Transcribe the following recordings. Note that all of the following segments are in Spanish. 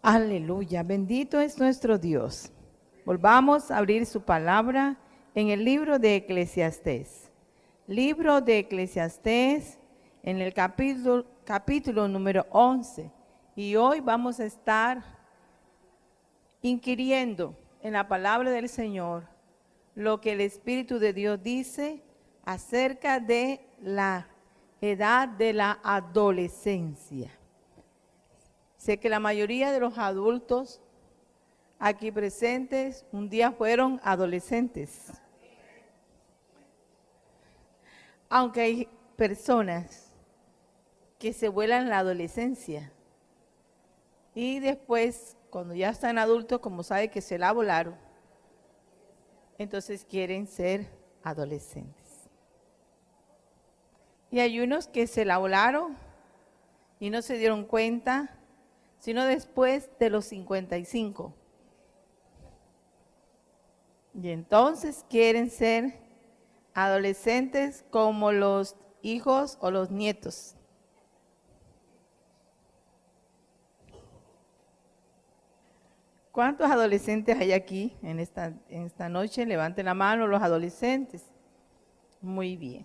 Aleluya, bendito es nuestro Dios. Volvamos a abrir su palabra en el libro de Eclesiastés. Libro de Eclesiastés en el capítulo número 11. Y hoy vamos a estar inquiriendo en la palabra del Señor lo que el Espíritu de Dios dice acerca de la edad de la adolescencia. Sé que la mayoría de los adultos aquí presentes un día fueron adolescentes. Aunque hay personas que se vuelan la adolescencia y después, cuando ya están adultos, como saben que se la volaron, entonces quieren ser adolescentes. Y hay unos que se la volaron y no se dieron cuenta, sino después de los 55. Y entonces quieren ser adolescentes como los hijos o los nietos. ¿Cuántos adolescentes hay aquí en esta noche? Levanten la mano los adolescentes. Muy bien.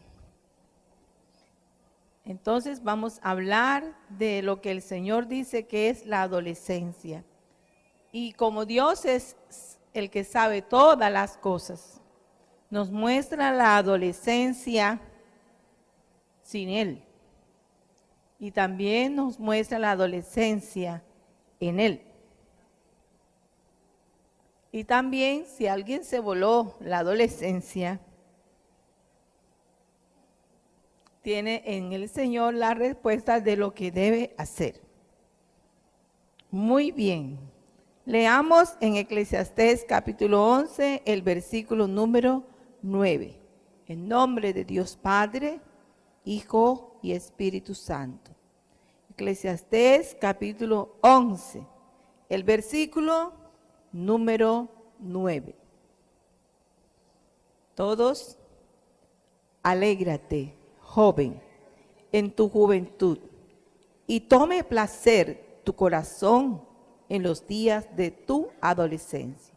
Entonces vamos a hablar de lo que el Señor dice que es la adolescencia. Y como Dios es el que sabe todas las cosas, nos muestra la adolescencia sin Él. Y también nos muestra la adolescencia en Él. Y también si alguien se voló la adolescencia, tiene en el Señor la respuesta de lo que debe hacer. Muy bien. Leamos en Eclesiastés capítulo 11, el versículo número 9. En nombre de Dios Padre, Hijo y Espíritu Santo. Eclesiastés capítulo 11, el versículo número 9. Todos, alégrate, joven, en tu juventud, y tome placer tu corazón en los días de tu adolescencia,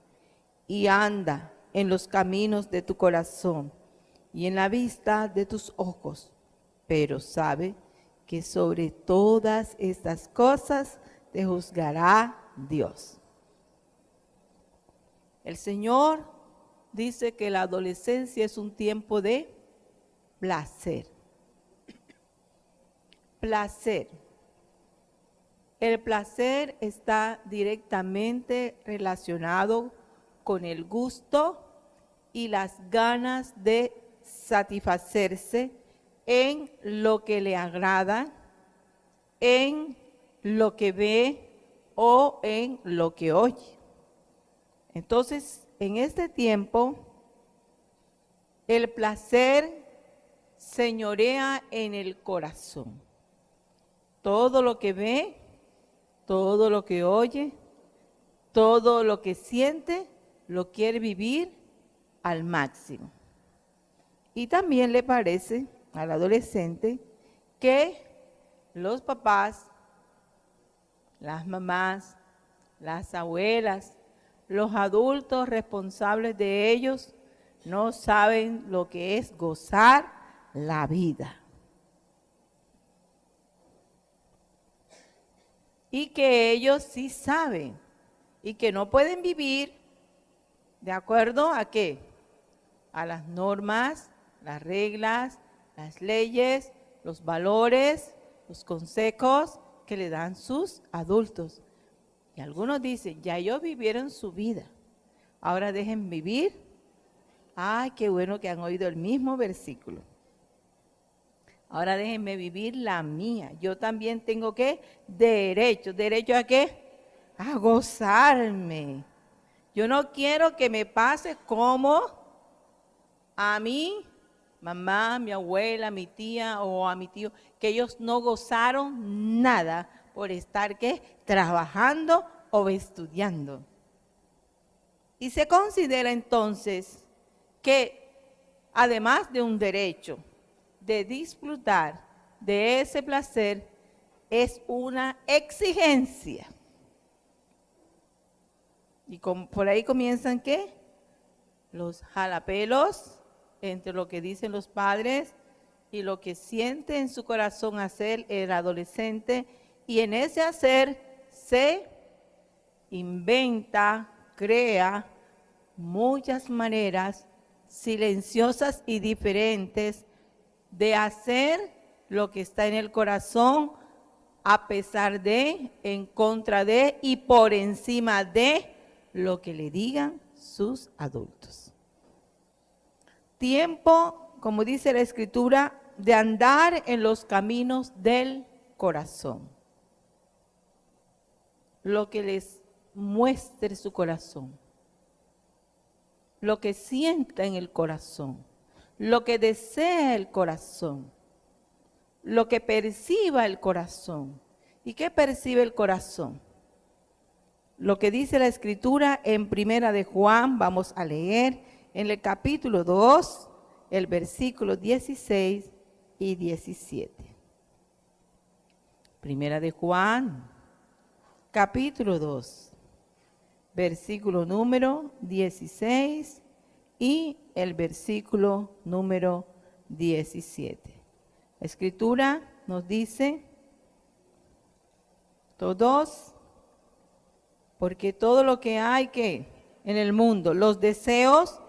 y anda en los caminos de tu corazón y en la vista de tus ojos, pero sabe que sobre todas estas cosas te juzgará Dios. El Señor dice que la adolescencia es un tiempo de placer. Placer. El placer está directamente relacionado con el gusto y las ganas de satisfacerse en lo que le agrada, en lo que ve o en lo que oye. Entonces, en este tiempo, el placer señorea en el corazón. Todo lo que ve, todo lo que oye, todo lo que siente, lo quiere vivir al máximo. Y también le parece al adolescente que los papás, las mamás, las abuelas, los adultos responsables de ellos no saben lo que es gozar la vida. Y que ellos sí saben y que no pueden vivir de acuerdo a qué, a las normas, las reglas, las leyes, los valores, los consejos que le dan sus adultos. Y algunos dicen, ya ellos vivieron su vida, ahora dejen vivir. Ay, qué bueno que han oído el mismo versículo. Ahora déjenme vivir la mía. Yo también tengo ¿qué? Derecho. ¿Derecho a qué? A gozarme. Yo no quiero que me pase como a mi mamá, mi abuela, mi tía o a mi tío, que ellos no gozaron nada por estar ¿qué? Trabajando o estudiando. Y se considera entonces que además de un derecho de disfrutar de ese placer, es una exigencia. Y por ahí comienzan, ¿qué? Los jalapelos entre lo que dicen los padres y lo que siente en su corazón hacer el adolescente. Y en ese hacer se inventa, crea muchas maneras silenciosas y diferentes de hacer lo que está en el corazón, a pesar de, en contra de y por encima de lo que le digan sus adultos. Tiempo, como dice la Escritura, de andar en los caminos del corazón. Lo que les muestre su corazón, lo que sienta en el corazón, lo que desea el corazón, lo que perciba el corazón. ¿Y qué percibe el corazón? Lo que dice la Escritura en Primera de Juan, vamos a leer en el capítulo 2, el versículo 16 y 17. Primera de Juan, capítulo 2, versículo número 16 y el versículo número 17. La Escritura nos dice, todos, porque todo lo que hay que en el mundo, los deseos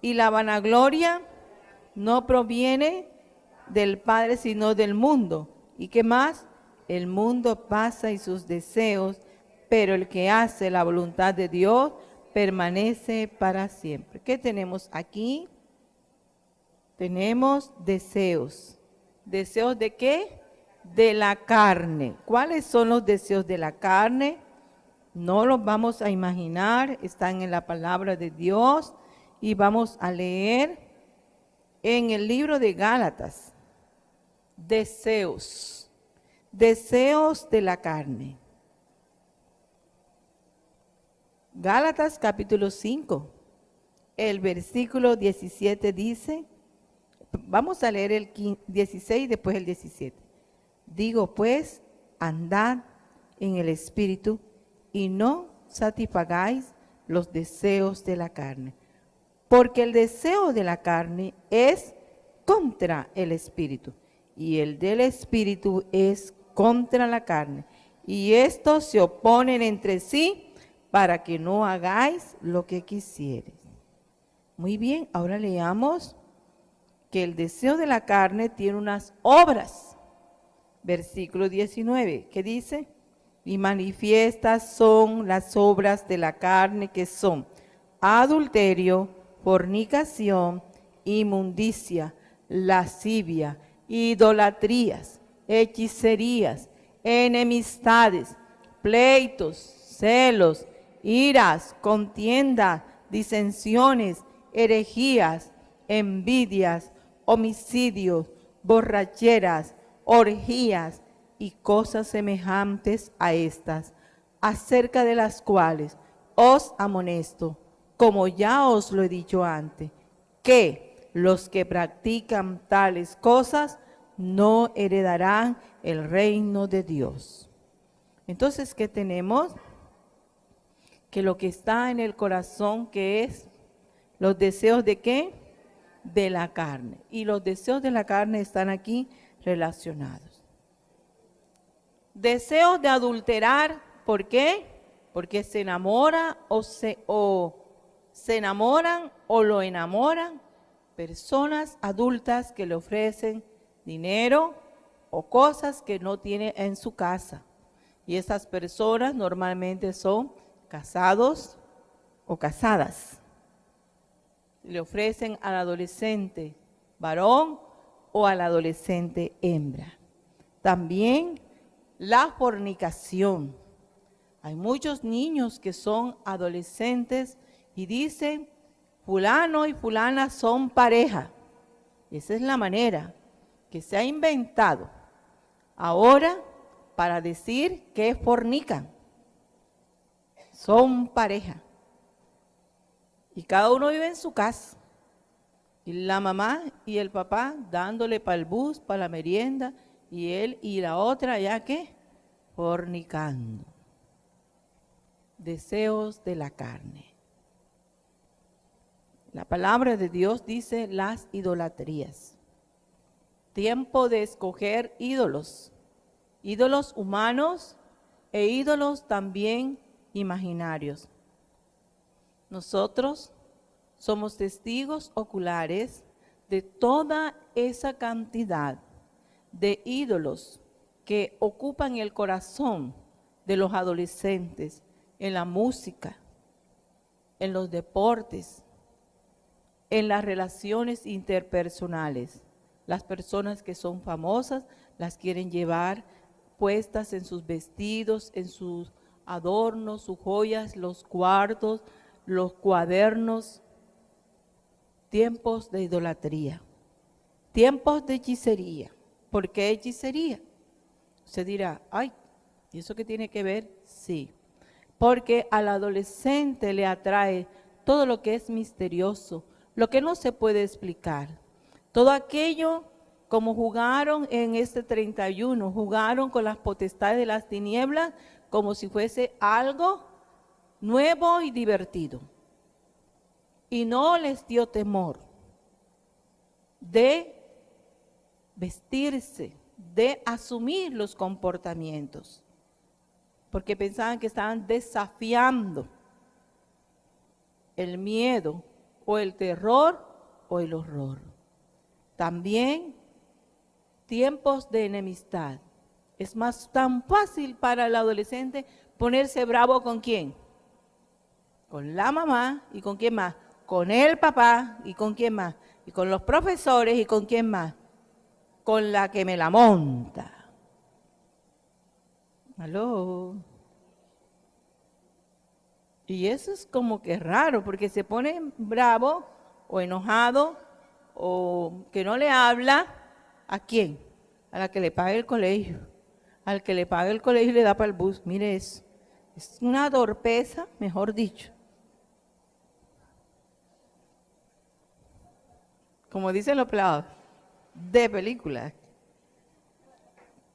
y la vanagloria no proviene del Padre, sino del mundo. ¿Y qué más? El mundo pasa y sus deseos, pero el que hace la voluntad de Dios permanece para siempre. ¿Qué tenemos aquí? Tenemos deseos. ¿Deseos de qué? De la carne. ¿Cuáles son los deseos de la carne? No los vamos a imaginar, están en la palabra de Dios y vamos a leer en el libro de Gálatas. Deseos de la carne. Gálatas capítulo 5, el versículo 17 dice, vamos a leer el 16 y después el 17. Digo pues, andad en el Espíritu y no satisfagáis los deseos de la carne, porque el deseo de la carne es contra el Espíritu y el del Espíritu es contra la carne, y estos se oponen entre sí para que no hagáis lo que quisieres. Muy bien, ahora leamos que el deseo de la carne tiene unas obras. Versículo 19, ¿qué dice? Y manifiestas son las obras de la carne, que son adulterio, fornicación, inmundicia, lascivia, idolatrías, hechicerías, enemistades, pleitos, celos, iras, contienda, disensiones, herejías, envidias, homicidios, borracheras, orgías y cosas semejantes a estas, acerca de las cuales os amonesto, como ya os lo he dicho antes, que los que practican tales cosas no heredarán el reino de Dios. Entonces, ¿qué tenemos? Que lo que está en el corazón, que es los deseos de ¿qué? De la carne. Y los deseos de la carne están aquí relacionados. Deseos de adulterar, ¿por qué? Porque se enamora o se enamoran o lo enamoran personas adultas que le ofrecen dinero o cosas que no tiene en su casa. Y esas personas normalmente son casados o casadas. Le ofrecen al adolescente varón o al adolescente hembra. También la fornicación. Hay muchos niños que son adolescentes y dicen, fulano y fulana son pareja. Esa es la manera que se ha inventado ahora para decir que fornican. Son pareja. Y cada uno vive en su casa. Y la mamá y el papá dándole para el bus, para la merienda, y él y la otra ya que fornicando. deseos de la carne. La palabra de Dios dice las idolatrías. Tiempo de escoger ídolos, ídolos humanos e ídolos también imaginarios. Nosotros somos testigos oculares de toda esa cantidad de ídolos que ocupan el corazón de los adolescentes en la música, en los deportes, en las relaciones interpersonales. Las personas que son famosas las quieren llevar puestas en sus vestidos, en sus adornos, sus joyas, los cuartos, los cuadernos. Tiempos de idolatría, tiempos de hechicería. ¿Por qué hechicería? Usted dirá, ay, ¿y eso qué tiene que ver? Sí, porque al adolescente le atrae todo lo que es misterioso, lo que no se puede explicar. Todo aquello, como jugaron en este 31, jugaron con las potestades de las tinieblas como si fuese algo nuevo y divertido. Y no les dio temor de vestirse, de asumir los comportamientos, porque pensaban que estaban desafiando el miedo o el terror o el horror. También tiempos de enemistad. Es más tan fácil para el adolescente ponerse bravo ¿con quién? Con la mamá y ¿con quién más? Con el papá y ¿con quién más? Y con los profesores y ¿con quién más? Con la que me la monta. ¿Aló? Y eso es como que raro, porque se pone bravo o enojado o que no le habla. ¿A quién? A la que le pague el colegio. Al que le pague el colegio y le da para el bus. Mire eso. Es una torpeza, mejor dicho. Como dicen los pelados, de película.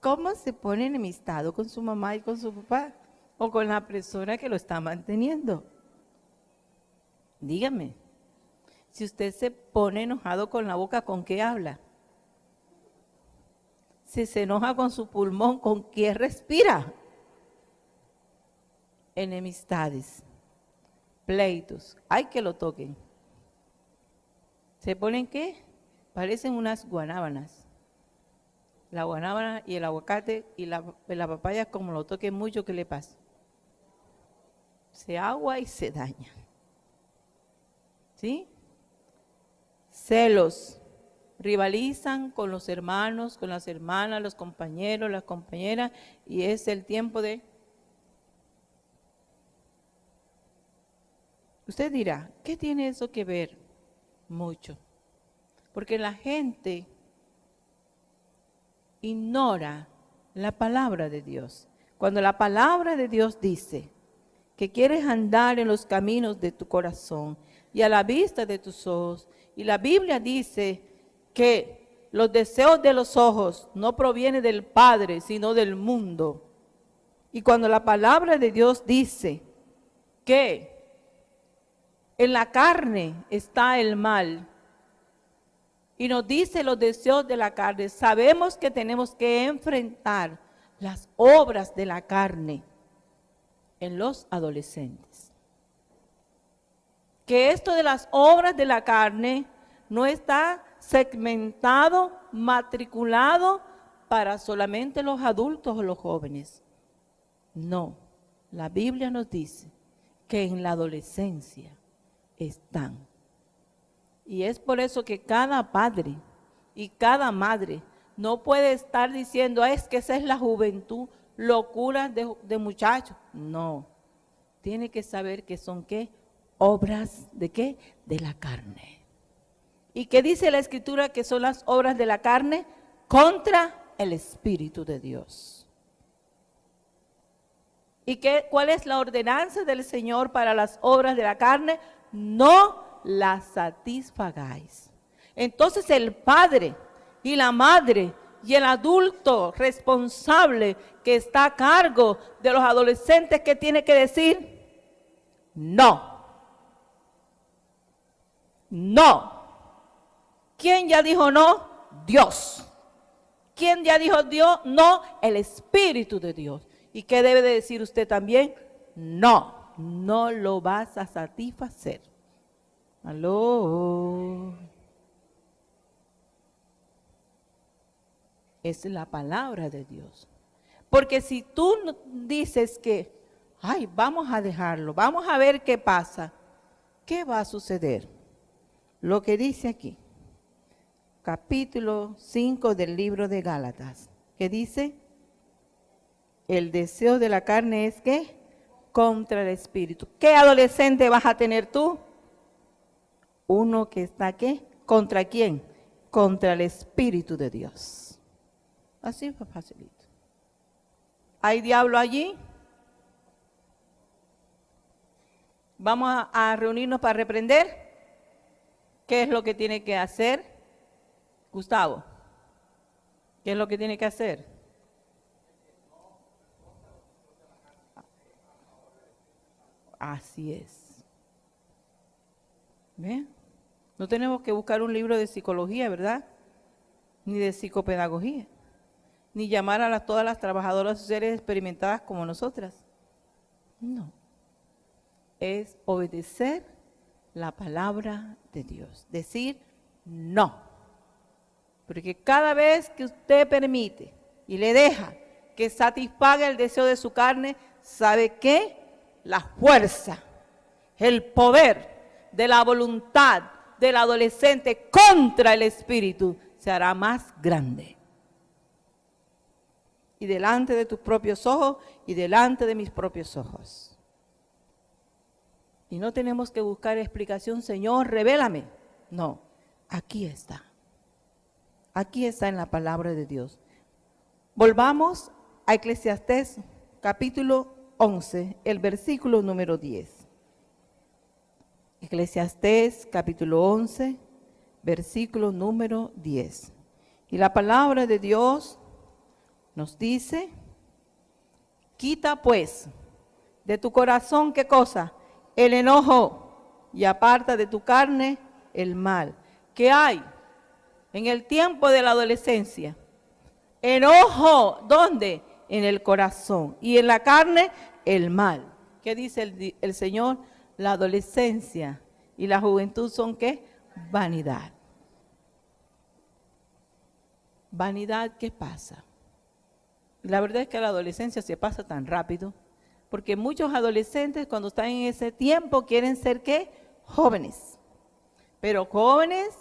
¿Cómo se pone enemistado con su mamá y con su papá? O con la persona que lo está manteniendo. Dígame, si usted se pone enojado con la boca, ¿con qué habla? Si se enoja con su pulmón, ¿con qué respira? Enemistades, pleitos, hay que lo toquen. ¿Se ponen qué? Parecen unas guanábanas. La guanábana y el aguacate y la papaya, como lo toquen mucho, ¿qué le pasa? Se agua y se daña. ¿Sí? Celos. Rivalizan con los hermanos, con las hermanas, los compañeros, las compañeras, y es el tiempo de... Usted dirá, ¿qué tiene eso que ver? Mucho. Porque la gente ignora la palabra de Dios. Cuando la palabra de Dios dice que quieres andar en los caminos de tu corazón y a la vista de tus ojos, y la Biblia dice que los deseos de los ojos no provienen del Padre, sino del mundo. Y cuando la palabra de Dios dice que en la carne está el mal, y nos dice los deseos de la carne, sabemos que tenemos que enfrentar las obras de la carne en los adolescentes. Que esto de las obras de la carne no está segmentado, matriculado para solamente los adultos o los jóvenes. No, la Biblia nos dice que en la adolescencia están. Y es por eso que cada padre y cada madre no puede estar diciendo, es que esa es la juventud, locura de muchachos. No, tiene que saber que son ¿qué? Obras de ¿qué? De la carne. ¿Y qué dice la Escritura que son las obras de la carne? Contra el Espíritu de Dios. ¿Y cuál es la ordenanza del Señor para las obras de la carne? No las satisfagáis. Entonces el padre y la madre y el adulto responsable que está a cargo de los adolescentes, ¿qué tiene que decir? no. No. ¿Quién ya dijo no? Dios. ¿Quién ya dijo Dios? No, el Espíritu de Dios. ¿Y qué debe de decir usted también? No, no lo vas a satisfacer. Aló. Es la palabra de Dios. Porque si tú dices que, ay, vamos a dejarlo, vamos a ver qué pasa, ¿qué va a suceder? Lo que dice aquí, capítulo 5 del libro de Gálatas, que dice, el deseo de la carne es ¿qué? Contra el espíritu. ¿Qué adolescente vas a tener tú? Uno que está ¿qué? ¿Contra quién? Contra el Espíritu de Dios. Así fue facilito. ¿Hay diablo allí? Vamos a reunirnos para reprender. ¿Qué es lo que tiene que hacer? Gustavo, ¿qué es lo que tiene que hacer? Así es. ¿Ven? No tenemos que buscar un libro de psicología, ¿verdad? Ni de psicopedagogía. Ni llamar a todas las trabajadoras sociales experimentadas como nosotras. No. Es obedecer la palabra de Dios. Decir no. Porque cada vez que usted permite y le deja que satisfaga el deseo de su carne, ¿sabe qué? La fuerza, el poder de la voluntad del adolescente contra el espíritu se hará más grande. Y delante de tus propios ojos y delante de mis propios ojos. Y no tenemos que buscar explicación, Señor, revélame. No, aquí está. Aquí está en la palabra de Dios. Volvamos a Eclesiastés capítulo 11, el versículo número 10. Eclesiastés capítulo 11, versículo número 10. Y la palabra de Dios nos dice, quita pues de tu corazón, ¿qué cosa? El enojo, y aparta de tu carne el mal. ¿Qué hay en el tiempo de la adolescencia? Enojo, ¿dónde? En el corazón. Y en la carne, el mal. ¿Qué dice el Señor? La adolescencia y la juventud son ¿qué? Vanidad. Vanidad, ¿qué pasa? La verdad es que la adolescencia se pasa tan rápido, porque muchos adolescentes cuando están en ese tiempo quieren ser ¿qué? Jóvenes. Pero jóvenes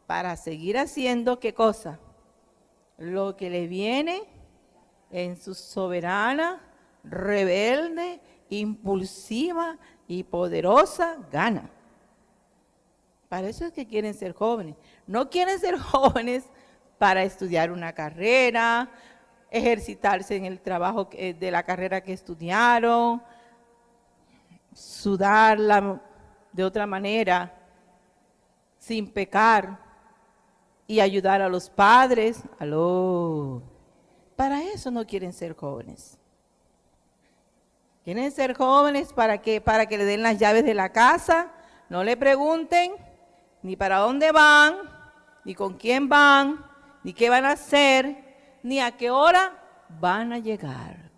para seguir haciendo ¿qué cosa? Lo que le viene en su soberana, rebelde, impulsiva y poderosa gana. Para eso es que quieren ser jóvenes. No quieren ser jóvenes para estudiar una carrera, ejercitarse en el trabajo de la carrera que estudiaron, sudarla de otra manera, sin pecar y ayudar a los padres. Aló. Para eso no quieren ser jóvenes. Quieren ser jóvenes ¿para qué? Para que le den las llaves de la casa, no le pregunten ni para dónde van, ni con quién van, ni qué van a hacer, ni a qué hora van a llegar.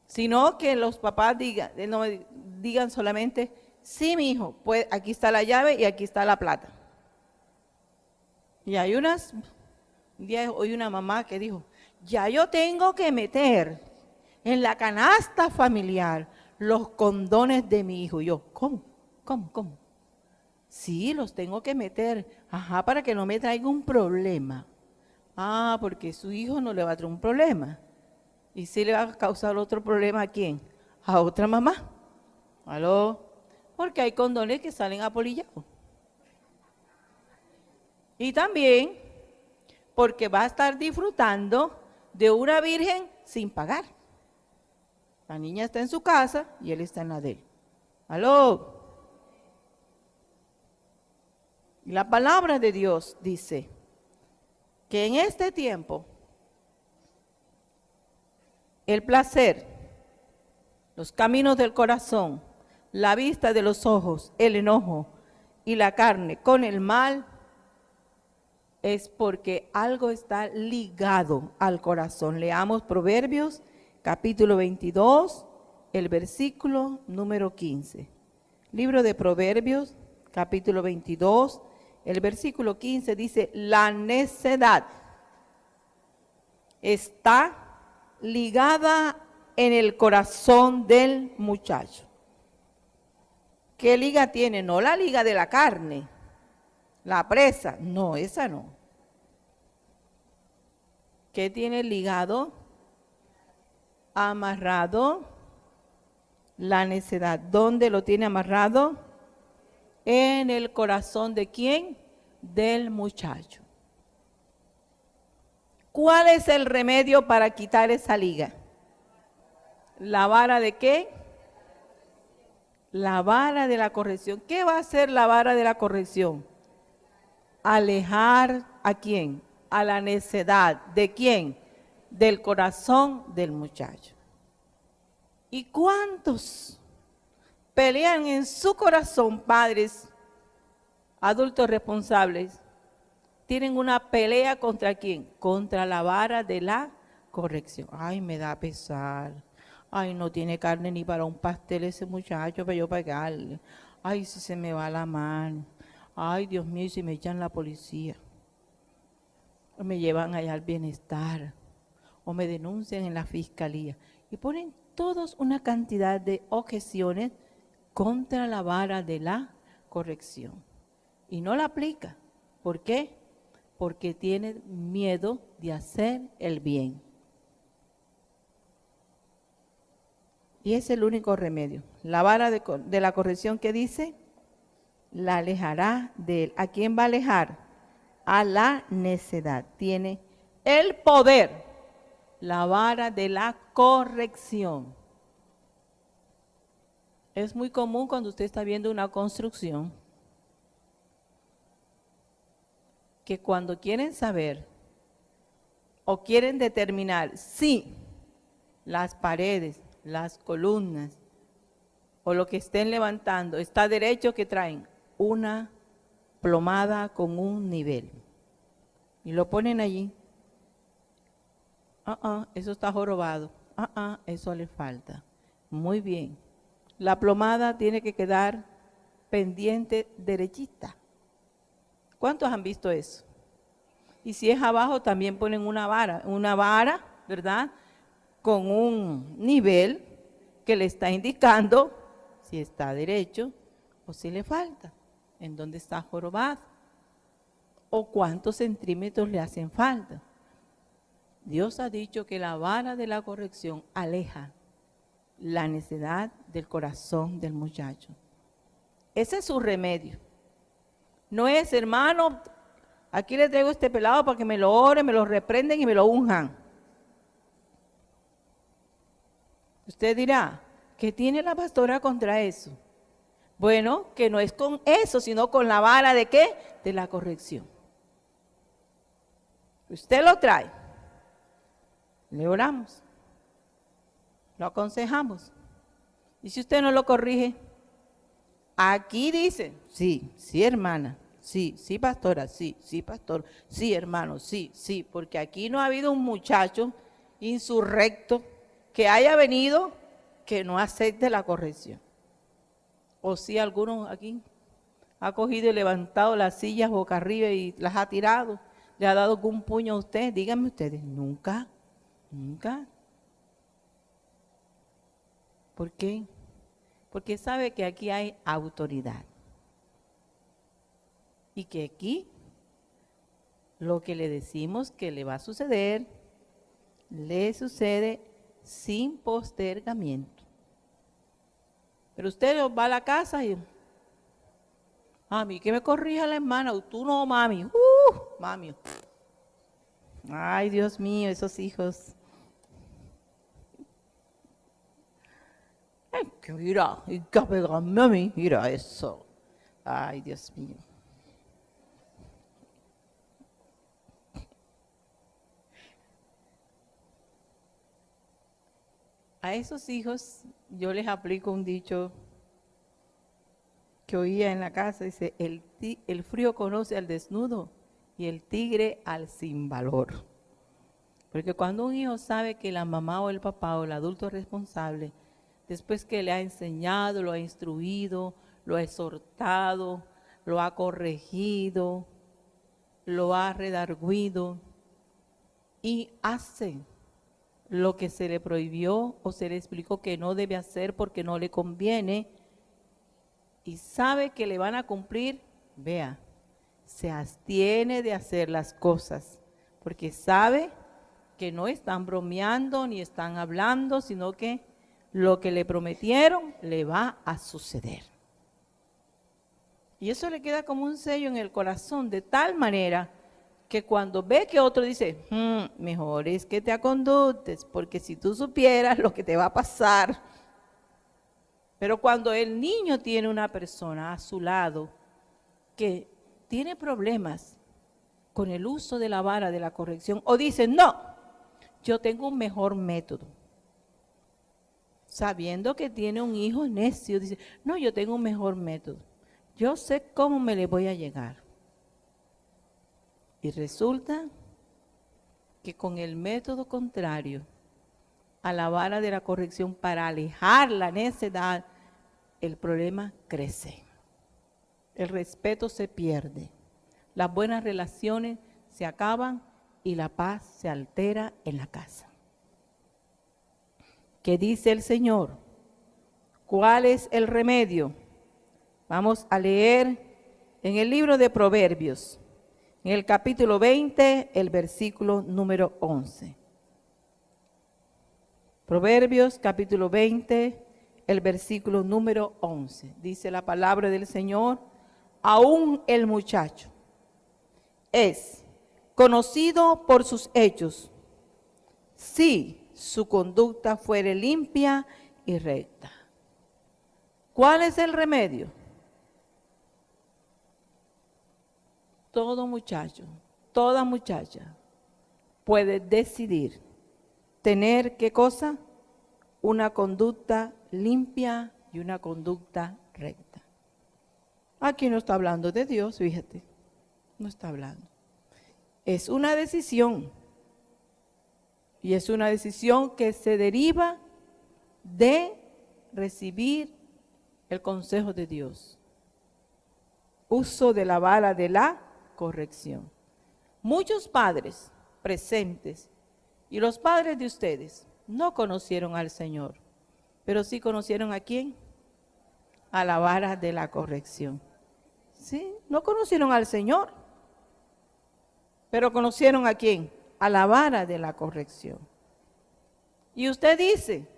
Sino que los papás digan solamente, sí, mi hijo, pues aquí está la llave y aquí está la plata. Y hay un día oí una mamá que dijo, ya yo tengo que meter en la canasta familiar los condones de mi hijo. Y yo, ¿cómo? Sí, los tengo que meter. Ajá, para que no me traiga un problema. Ah, porque su hijo no le va a traer un problema. ¿Y si le va a causar otro problema a quién? A otra mamá. ¿Aló? Porque hay condones que salen apolillados. Y también porque va a estar disfrutando de una virgen sin pagar. La niña está en su casa y él está en la de él. ¿Aló? Y la palabra de Dios dice que en este tiempo el placer, los caminos del corazón, la vista de los ojos, el enojo y la carne con el mal, es porque algo está ligado al corazón. Leamos Proverbios capítulo 22, el versículo número 15. Libro de Proverbios capítulo 22, el versículo 15 dice: la necedad está ligada en el corazón del muchacho. ¿Qué liga tiene? No la liga de la carne, la presa, no, esa no. ¿Qué tiene ligado? Amarrado la necedad. ¿Dónde lo tiene amarrado? En el corazón ¿de quién? Del muchacho. ¿Cuál es el remedio para quitar esa liga? ¿La vara de qué? La vara de la corrección. ¿Qué va a hacer la vara de la corrección? Alejar ¿a quién? A la necedad. ¿De quién? Del corazón del muchacho. ¿Y cuántos pelean en su corazón, padres, adultos responsables? Tienen una pelea ¿contra quién? Contra la vara de la corrección. Ay, me da pesar. Ay, no tiene carne ni para un pastel ese muchacho para yo pagarle. Ay, si se me va la mano. Ay, Dios mío, y si me echan la policía. O me llevan allá al bienestar. O me denuncian en la fiscalía. Y ponen todos una cantidad de objeciones contra la vara de la corrección. Y no la aplica. ¿Por qué? Porque tiene miedo de hacer el bien. Y es el único remedio. La vara de la corrección que dice, la alejará de él. ¿A quién va a alejar? A la necedad. Tiene el poder, la vara de la corrección. Es muy común cuando usted está viendo una construcción, que cuando quieren saber o quieren determinar si las paredes, las columnas o lo que estén levantando está derecho, que traen una plomada con un nivel y lo ponen allí. Eso está jorobado. Eso le falta. Muy bien. La plomada tiene que quedar pendiente derechita. ¿Cuántos han visto eso? Y si es abajo, también ponen una vara, ¿verdad? Con un nivel que le está indicando si está derecho o si le falta, en dónde está jorobado, o cuántos centímetros le hacen falta. Dios ha dicho que la vara de la corrección aleja la necedad del corazón del muchacho. Ese es su remedio. No es, hermano, aquí le traigo este pelado para que me lo oren, me lo reprenden y me lo unjan. Usted dirá, ¿qué tiene la pastora contra eso? Bueno, que no es con eso, sino con la vara ¿de qué? De la corrección. Usted lo trae, le oramos, lo aconsejamos. Y si usted no lo corrige, aquí dice, sí, sí hermana, sí, sí pastora, sí, sí pastor, sí hermano, sí, sí, porque aquí no ha habido un muchacho insurrecto que haya venido que no acepte la corrección. O si alguno aquí ha cogido y levantado las sillas boca arriba y las ha tirado, le ha dado un puño a usted, díganme ustedes, nunca, nunca. ¿Por qué? Porque sabe que aquí hay autoridad. Y que aquí lo que le decimos que le va a suceder, le sucede sin postergamiento. Pero usted va a la casa y, mami, que me corrija la hermana, o tú no, mami, mami. Ay, Dios mío, esos hijos. Ay, que mira, y que pegarme a mí, mira eso. Ay, Dios mío. A esos hijos yo les aplico un dicho que oía en la casa, dice, el frío conoce al desnudo y el tigre al sin valor. Porque cuando un hijo sabe que la mamá o el papá o el adulto responsable, después que le ha enseñado, lo ha instruido, lo ha exhortado, lo ha corregido, lo ha redarguido y hace lo que se le prohibió o se le explicó que no debe hacer porque no le conviene y sabe que le van a cumplir, vea, se abstiene de hacer las cosas porque sabe que no están bromeando ni están hablando, sino que lo que le prometieron le va a suceder. Y eso le queda como un sello en el corazón, de tal manera que cuando ve que otro dice, mejor es que te aconductes, porque si tú supieras lo que te va a pasar. Pero cuando el niño tiene una persona a su lado que tiene problemas con el uso de la vara de la corrección, o dice, no, yo tengo un mejor método. Sabiendo que tiene un hijo necio, dice, no, yo tengo un mejor método. Yo sé cómo me le voy a llegar. Y resulta que con el método contrario a la vara de la corrección para alejar la necedad, el problema crece. El respeto se pierde. Las buenas relaciones se acaban y la paz se altera en la casa. ¿Qué dice el Señor? ¿Cuál es el remedio? Vamos a leer en el libro de Proverbios, en el capítulo 20, el versículo número 11. Proverbios, capítulo 20, el versículo número 11. Dice la palabra del Señor, aún el muchacho es conocido por sus hechos, si su conducta fuere limpia y recta. ¿Cuál es el remedio? Todo muchacho, toda muchacha puede decidir tener, ¿qué cosa? Una conducta limpia y una conducta recta. Aquí no está hablando de Dios, fíjate, no está hablando. Es una decisión, y es una decisión que se deriva de recibir el consejo de Dios. Uso de la vara de la corrección. Muchos padres presentes y los padres de ustedes no conocieron al Señor, pero sí conocieron ¿a quién? A la vara de la corrección. Sí, no conocieron al Señor, pero conocieron ¿a quién? A la vara de la corrección. Y usted dice,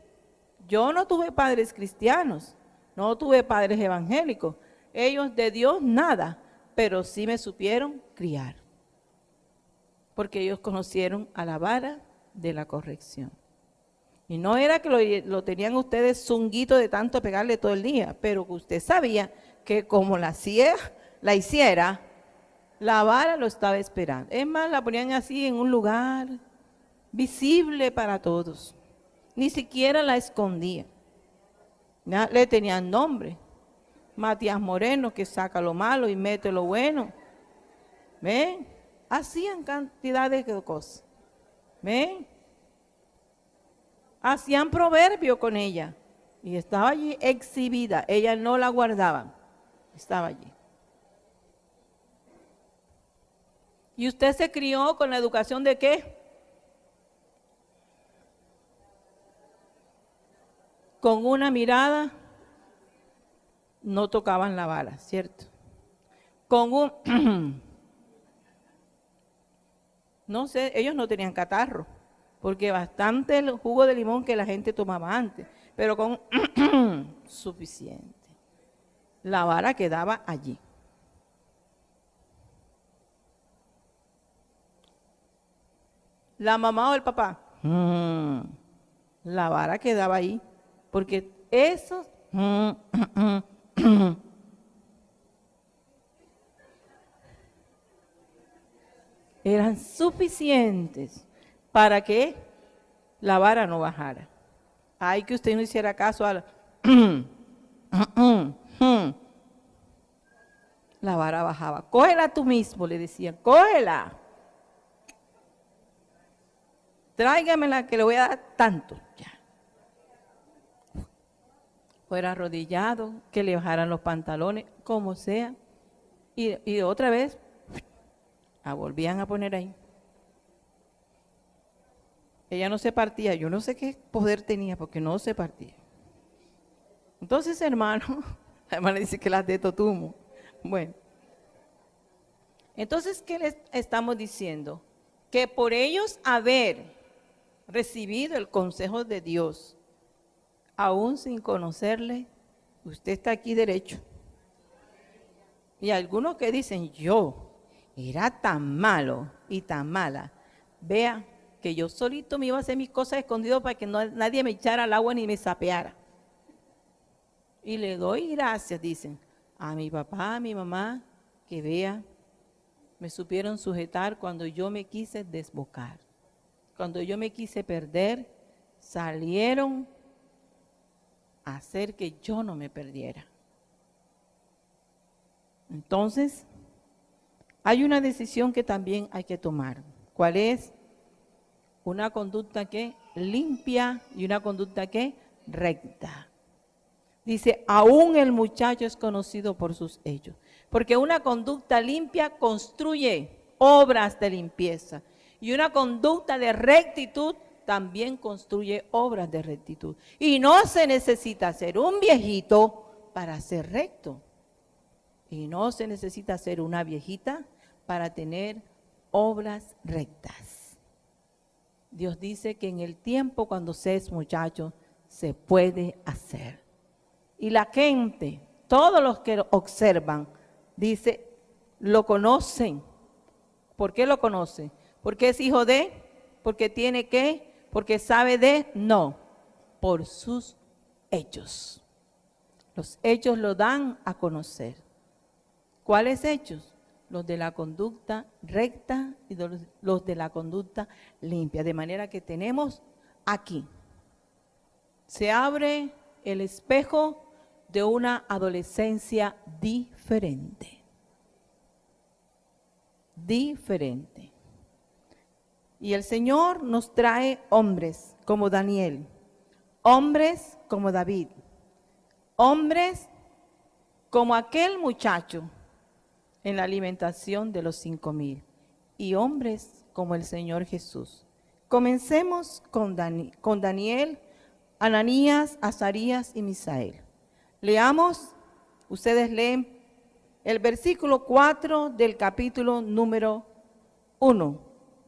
yo no tuve padres cristianos, no tuve padres evangélicos, ellos de Dios nada, pero sí me supieron criar, porque ellos conocieron a la vara de la corrección. Y no era que lo tenían ustedes zunguito de tanto pegarle todo el día, pero que usted sabía que como la hiciera, la vara lo estaba esperando. Es más, la ponían así en un lugar visible para todos. Ni siquiera la escondían. ¿Ya? Le tenían nombre. Matías Moreno, que saca lo malo y mete lo bueno. ¿Ven? Hacían cantidades de cosas. ¿Ven? Hacían proverbio con ella. Y estaba allí exhibida. Ella no la guardaba. Estaba allí. ¿Y usted se crió con la educación de qué? Con una mirada no tocaban la vara, ¿cierto? Con un, no sé, ellos no tenían catarro, porque bastante el jugo de limón que la gente tomaba antes, pero con suficiente. La vara quedaba allí. La mamá o el papá, la vara quedaba ahí, porque esos eran suficientes para que la vara no bajara. Ay, que usted no hiciera caso a la la vara bajaba. Cógela tú mismo, le decían, cógela. Tráigamela que le voy a dar tanto. Ya. Fuera arrodillado, que le bajaran los pantalones, como sea. Y otra vez, la volvían a poner ahí. Ella no se partía, yo no sé qué poder tenía porque no se partía. Entonces, hermano, la hermana dice que las de Totumo. Bueno, entonces, ¿qué les estamos diciendo? Que por ellos haber recibido el consejo de Dios, aún sin conocerle, usted está aquí derecho. Y algunos que dicen, yo era tan malo y tan mala, vea que yo solito me iba a hacer mis cosas escondidas para que nadie me echara al agua ni me sapeara. Y le doy gracias, dicen, a mi papá, a mi mamá, que vea, me supieron sujetar cuando yo me quise desbocar. Cuando yo me quise perder, salieron a hacer que yo no me perdiera. Entonces, hay una decisión que también hay que tomar. ¿Cuál es? Una conducta que limpia y una conducta que recta. Dice, aún el muchacho es conocido por sus hechos. Porque una conducta limpia construye obras de limpieza. Y una conducta de rectitud también construye obras de rectitud. Y no se necesita ser un viejito para ser recto. Y no se necesita ser una viejita para tener obras rectas. Dios dice que en el tiempo cuando se es muchacho, se puede hacer. Y la gente, todos los que lo observan, dice, lo conocen. ¿Por qué lo conocen? ¿Porque es hijo de? ¿Porque tiene qué? ¿Porque sabe de? No, por sus hechos. Los hechos lo dan a conocer. ¿Cuáles hechos? Los de la conducta recta y los de la conducta limpia. De manera que tenemos aquí, se abre el espejo de una adolescencia diferente. Diferente. Y el Señor nos trae hombres como Daniel, hombres como David, hombres como aquel muchacho en la alimentación de los 5,000 y hombres como el Señor Jesús. Comencemos con Daniel, Ananías, Azarías y Misael. Leamos, ustedes leen el versículo 4 del capítulo número 1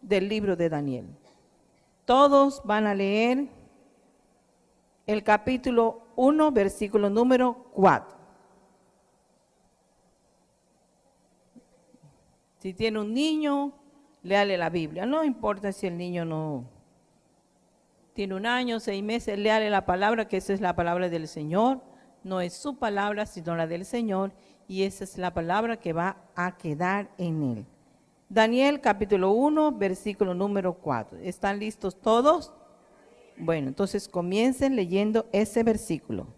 del libro de Daniel. Todos van a leer el capítulo 1, versículo número 4. Si tiene un niño, léale la Biblia. No importa si el niño no tiene 1 año, 6 meses, léale la palabra, que esa es la palabra del Señor. No es su palabra, sino la del Señor. Y esa es la palabra que va a quedar en él. Daniel capítulo 1, versículo número 4. ¿Están listos todos? Bueno, entonces comiencen leyendo ese versículo.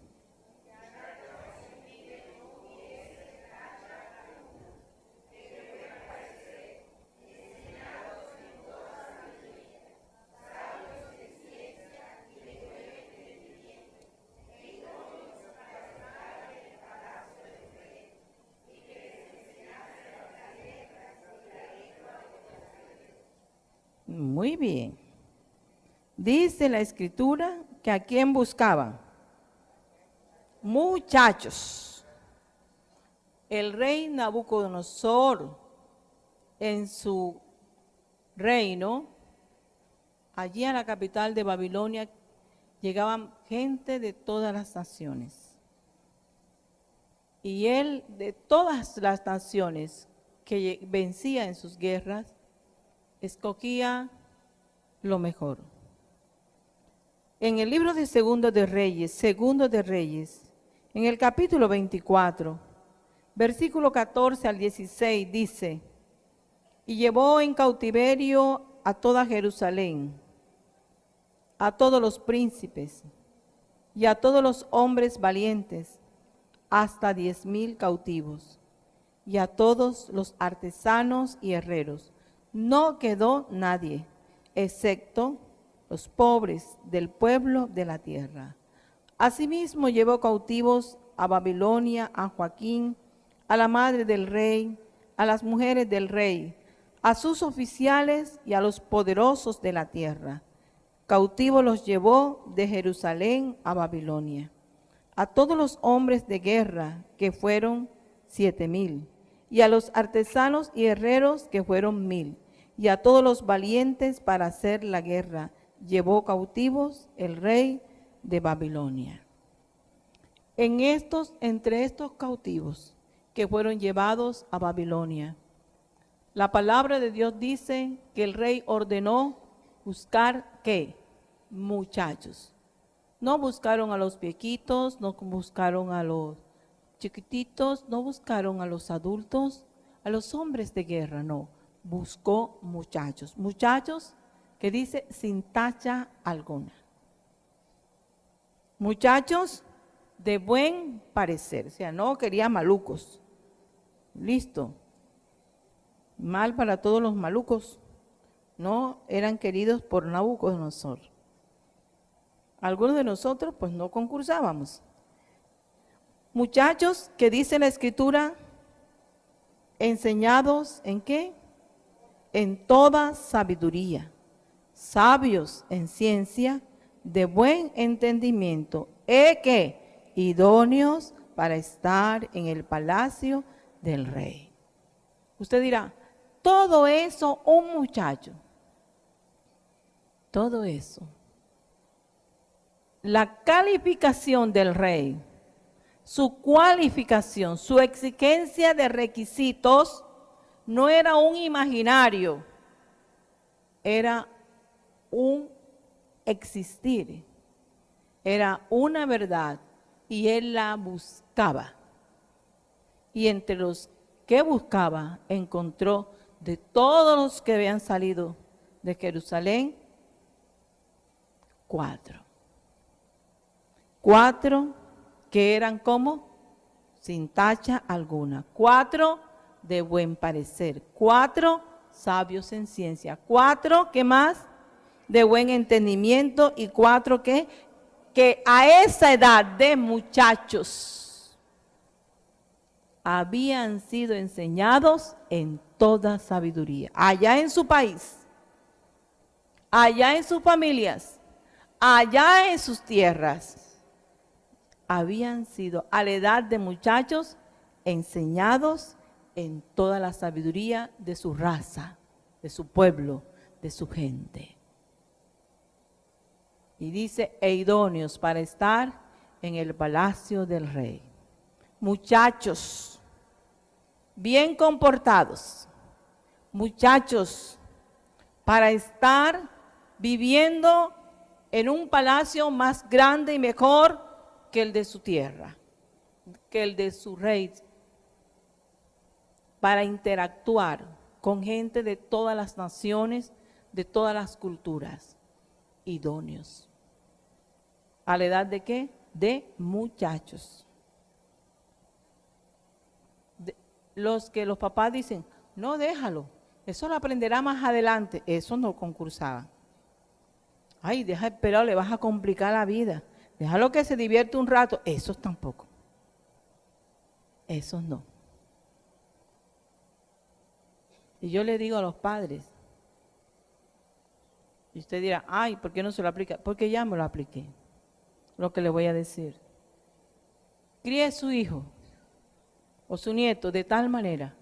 Muy bien. Dice la Escritura que a quién buscaban. Muchachos. El rey Nabucodonosor, en su reino, allí a la capital de Babilonia, llegaban gente de todas las naciones. Y él, de todas las naciones que vencía en sus guerras, escogía lo mejor. En el libro de Segundo de Reyes, en el capítulo 24, versículo 14 al 16, dice, y llevó en cautiverio a toda Jerusalén, a todos los príncipes y a todos los hombres valientes, hasta 10,000 cautivos. y a todos los artesanos y herreros. No quedó nadie, excepto los pobres del pueblo de la tierra. Asimismo llevó cautivos a Babilonia a Joaquín, a la madre del rey, a las mujeres del rey, a sus oficiales y a los poderosos de la tierra. Cautivos los llevó de Jerusalén a Babilonia. A todos los hombres de guerra, que fueron 7,000, y a los artesanos y herreros, que fueron 1,000, y a todos los valientes para hacer la guerra, llevó cautivos el rey de Babilonia. Entre estos cautivos que fueron llevados a Babilonia, la palabra de Dios dice que el rey ordenó buscar, ¿qué? Muchachos. No buscaron a los viejitos, no buscaron a los chiquititos, no buscaron a los adultos, a los hombres de guerra, no. Buscó muchachos. Muchachos que dice sin tacha alguna. Muchachos de buen parecer, o sea, no quería malucos. Listo. Mal para todos los malucos. No eran queridos por Nabucodonosor. Algunos de nosotros pues no concursábamos. Muchachos que dice la Escritura, enseñados ¿en qué? En toda sabiduría, sabios en ciencia, de buen entendimiento, que idóneos para estar en el palacio del rey. Usted dirá, todo eso un muchacho, todo eso. La calificación del rey, su cualificación, su exigencia de requisitos, no era un imaginario, era un existir, era una verdad y él la buscaba. Y entre los que buscaba, encontró de todos los que habían salido de Jerusalén, 4. 4 que eran como sin tacha alguna, 4 de buen parecer, 4 sabios en ciencia, 4 ¿qué más? De buen entendimiento y 4 que a esa edad de muchachos habían sido enseñados en toda sabiduría, allá en su país, allá en sus familias, allá en sus tierras. Habían sido a la edad de muchachos enseñados en toda la sabiduría de su raza, de su pueblo, de su gente. Y dice, idóneos para estar en el palacio del rey. Muchachos, bien comportados, muchachos, para estar viviendo en un palacio más grande y mejor que el de su tierra, que el de su rey, para interactuar con gente de todas las naciones, de todas las culturas, idóneos. ¿A la edad de qué? De muchachos. Los que los papás dicen, no, déjalo, eso lo aprenderá más adelante, eso no concursaban. Ay, deja el pelado, le vas a complicar la vida. Déjalo que se divierte un rato. Esos tampoco. Esos no. Y yo le digo a los padres, y usted dirá, ay, ¿por qué no se lo aplica? Porque ya me lo apliqué. Lo que le voy a decir. Críe a su hijo o su nieto de tal manera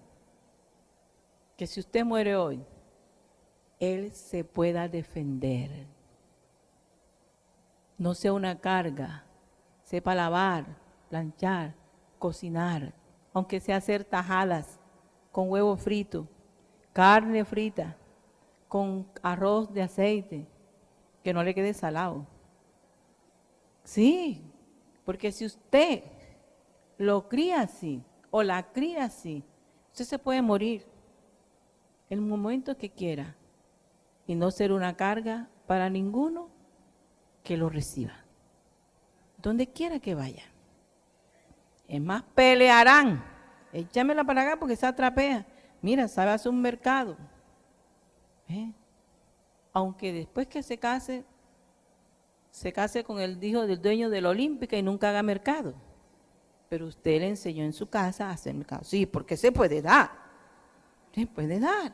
que si usted muere hoy, él se pueda defender. No sea una carga, sepa lavar, planchar, cocinar, aunque sea hacer tajadas con huevo frito, carne frita, con arroz de aceite, que no le quede salado. Sí, porque si usted lo cría así o la cría así, usted se puede morir en el momento que quiera y no ser una carga para ninguno que lo reciba, donde quiera que vaya. Es más, pelearán échamela para acá porque se atrapea. Mira, sabe hacer un mercado. Aunque después que se case con el hijo del dueño de la Olímpica y nunca haga mercado. Pero usted le enseñó en su casa a hacer mercado. Sí, porque se puede dar. Se puede dar.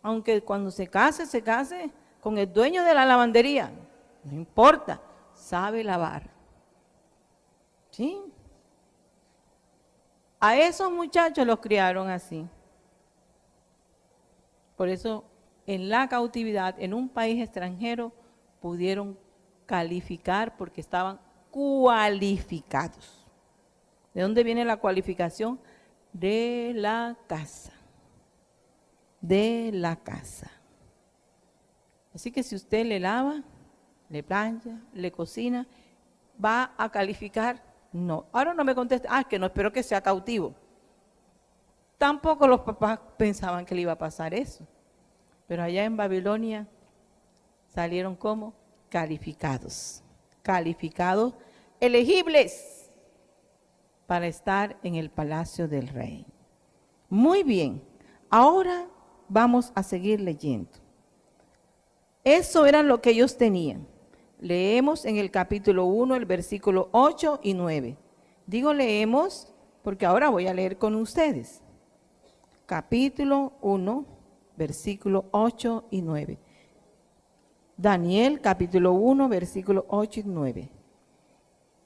Aunque cuando se case con el dueño de la lavandería. No importa, sabe lavar. ¿Sí? A esos muchachos los criaron así. Por eso, en la cautividad, en un país extranjero, pudieron calificar porque estaban cualificados. ¿De dónde viene la cualificación? De la casa. De la casa. Así que si usted le lava, le plancha, le cocina, ¿va a calificar? No. Ahora no me conteste, que no, espero que sea cautivo. Tampoco los papás pensaban que le iba a pasar eso. Pero allá en Babilonia salieron como calificados. Calificados, elegibles para estar en el palacio del rey. Muy bien, ahora vamos a seguir leyendo. Eso era lo que ellos tenían. Leemos en el capítulo 1, el versículo 8 y 9. Digo leemos porque ahora voy a leer con ustedes. Capítulo 1, versículo 8 y 9. Daniel, capítulo 1, versículo 8 y 9.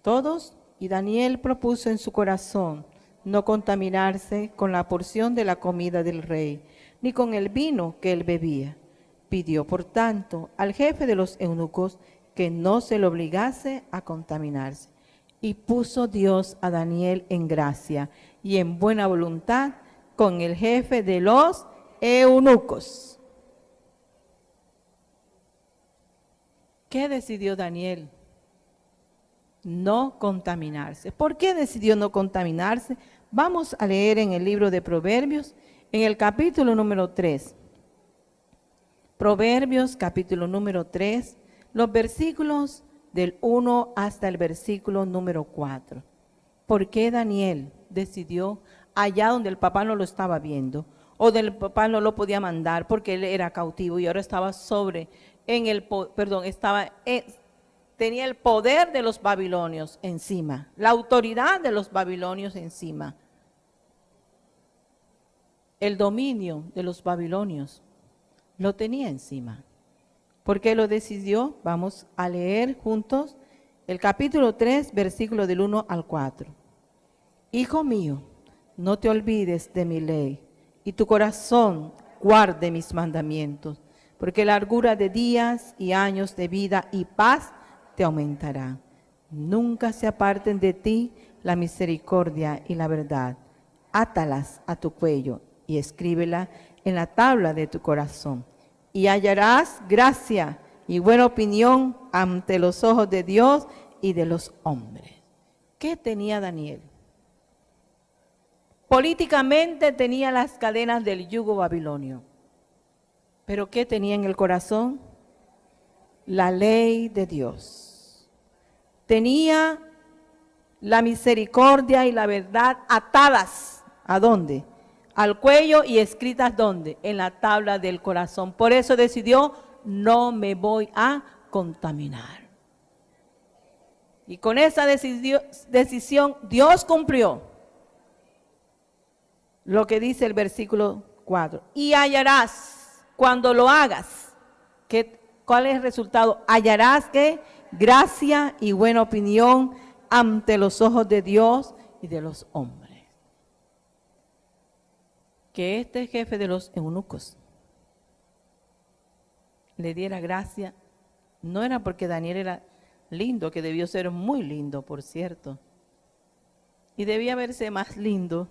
Todos, y Daniel propuso en su corazón no contaminarse con la porción de la comida del rey, ni con el vino que él bebía. Pidió, por tanto, al jefe de los eunucos que no se le obligase a contaminarse. Y puso Dios a Daniel en gracia y en buena voluntad con el jefe de los eunucos. ¿Qué decidió Daniel? No contaminarse. ¿Por qué decidió no contaminarse? Vamos a leer en el libro de Proverbios, en el capítulo número 3. Proverbios, capítulo número 3, los versículos del 1 hasta el versículo número 4. ¿Por qué Daniel decidió allá donde el papá no lo estaba viendo, o del papá no lo podía mandar porque él era cautivo y ahora estaba tenía el poder de los babilonios encima, la autoridad de los babilonios encima, el dominio de los babilonios lo tenía encima? ¿Por qué lo decidió? Vamos a leer juntos el capítulo 3, versículo del 1 al 4. Hijo mío, no te olvides de mi ley, y tu corazón guarde mis mandamientos, porque largura de días y años de vida y paz te aumentará. Nunca se aparten de ti la misericordia y la verdad. Átalas a tu cuello y escríbela en la tabla de tu corazón. Y hallarás gracia y buena opinión ante los ojos de Dios y de los hombres. ¿Qué tenía Daniel? Políticamente tenía las cadenas del yugo babilonio. ¿Pero qué tenía en el corazón? La ley de Dios. Tenía la misericordia y la verdad atadas. ¿A dónde? Al cuello y escritas ¿dónde? En la tabla del corazón. Por eso decidió, no me voy a contaminar. Y con esa decisión Dios cumplió lo que dice el versículo 4. Y hallarás, cuando lo hagas, ¿cuál es el resultado? Hallarás que gracia y buena opinión ante los ojos de Dios y de los hombres. Que este jefe de los eunucos le diera gracia, no era porque Daniel era lindo, que debió ser muy lindo, por cierto, y debía verse más lindo,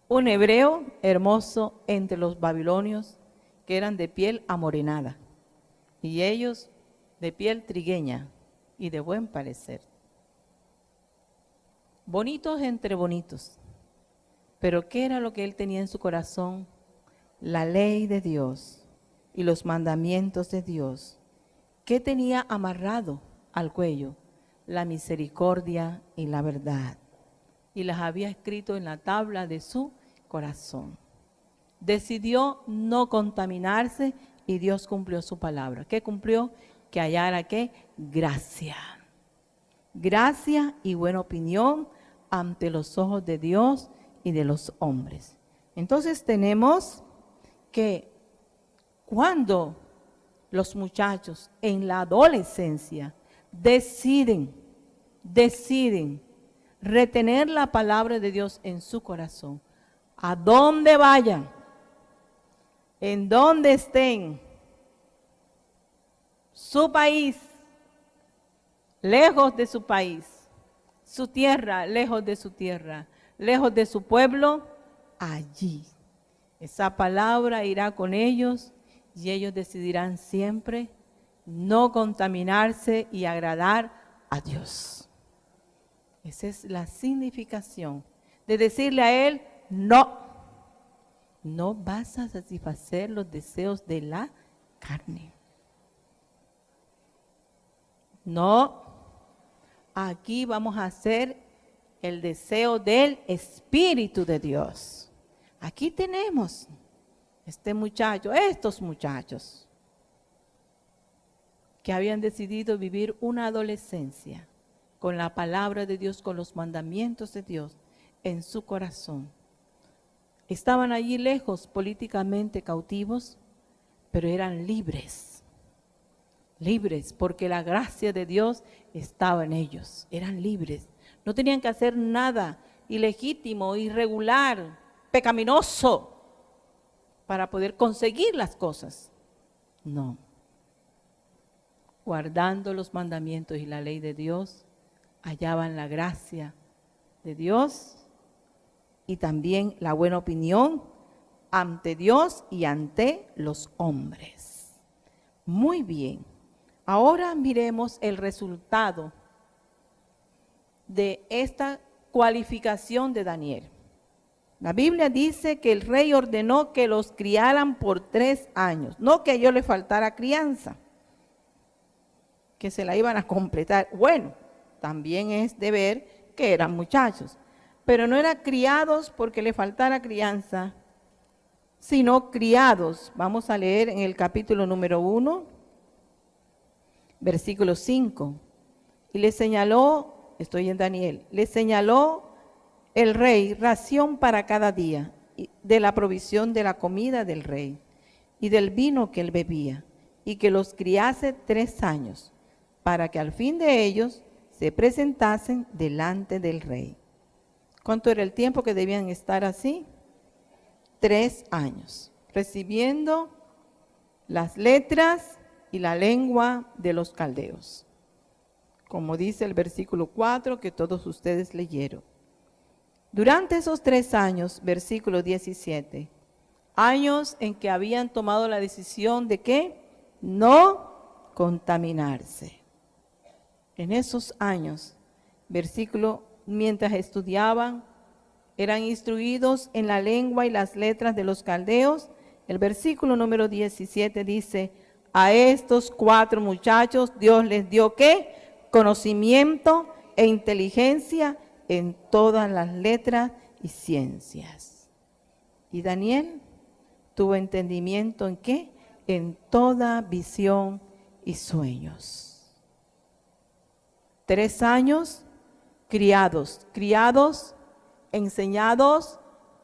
un hebreo hermoso entre los babilonios, que eran de piel amorenada, y ellos de piel trigueña y de buen parecer. Bonitos entre bonitos. Pero ¿qué era lo que él tenía en su corazón? La ley de Dios y los mandamientos de Dios. ¿Qué tenía amarrado al cuello? La misericordia y la verdad. y las había escrito en la tabla de su corazón. Decidió no contaminarse y Dios cumplió su palabra. ¿Qué cumplió? Que hallara ¿qué? Gracia. Gracia y buena opinión ante los ojos de Dios y de los hombres. Entonces tenemos que cuando los muchachos en la adolescencia deciden retener la palabra de Dios en su corazón, a donde vayan, en donde estén, su país, lejos de su país, su tierra, lejos de su tierra, lejos de su pueblo, allí. Esa palabra irá con ellos y ellos decidirán siempre no contaminarse y agradar a Dios. Esa es la significación de decirle a Él, no vas a satisfacer los deseos de la carne. No, aquí vamos a hacer el deseo del Espíritu de Dios. Aquí tenemos estos muchachos que habían decidido vivir una adolescencia con la palabra de Dios, con los mandamientos de Dios en su corazón. Estaban allí lejos, políticamente cautivos, pero eran libres porque la gracia de Dios estaba en ellos, eran libres. No tenían que hacer nada ilegítimo, irregular, pecaminoso para poder conseguir las cosas. No. Guardando los mandamientos y la ley de Dios, hallaban la gracia de Dios y también la buena opinión ante Dios y ante los hombres. Muy bien. Ahora miremos el resultado de esta cualificación de Daniel. La Biblia dice que el rey ordenó que los criaran por 3 años, no que a ellos les faltara crianza, que se la iban a completar. Bueno, también es de ver que eran muchachos, pero no eran criados porque le faltara crianza, sino criados. Vamos a leer en el capítulo número 1, versículo 5. Y le señaló, estoy en Daniel, le señaló el rey ración para cada día de la provisión de la comida del rey y del vino que él bebía, y que los criase 3 años, para que al fin de ellos se presentasen delante del rey. ¿Cuánto era el tiempo que debían estar así? 3 años, recibiendo las letras y la lengua de los caldeos, como dice el versículo 4 que todos ustedes leyeron. Durante esos 3 años, versículo 17, años en que habían tomado la decisión de ¿qué? No contaminarse. En esos años, versículo, mientras estudiaban, eran instruidos en la lengua y las letras de los caldeos. El versículo número 17 dice, a estos 4 muchachos Dios les dio ¿qué? Conocimiento e inteligencia en todas las letras y ciencias. Y Daniel tuvo entendimiento ¿en qué? En toda visión y sueños. 3 años criados, enseñados,